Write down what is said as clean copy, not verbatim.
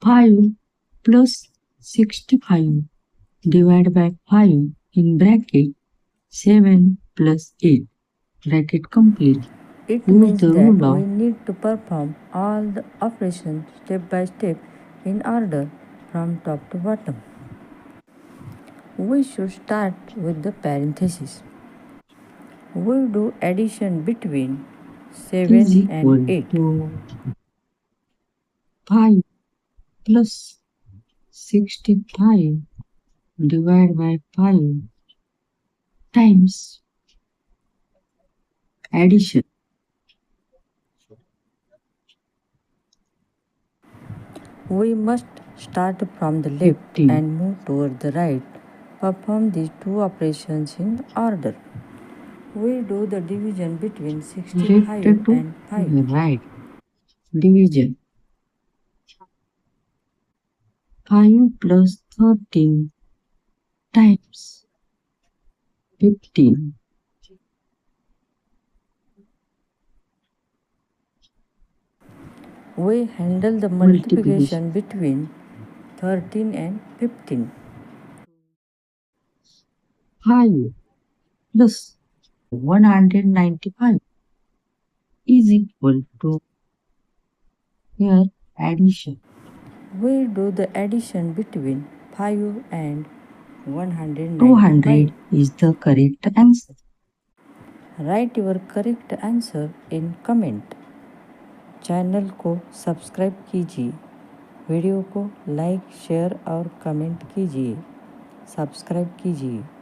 5 plus 65 divided by 5 in bracket 7 plus 8 bracket complete. It Use means the that rule we of need to perform all the operations step by step in order from top to bottom. We should start with the parenthesis. We do addition between is 7 and equal 8. to 5 plus 65 divided by 5 times addition. We must start from the left 15 and move toward the right. Perform these two operations in order. We do the division between 65 left to and 5. right. Division 5 plus 13 times 15. We handle the Multiplication multiplication between 13 and 15. 5 plus 195 is equal to here addition. We do the addition between 5 and 195. 200 is the correct answer. Write your correct answer in comment. Channel को subscribe कीजिए, video को like share और comment कीजिए, subscribe कीजिए।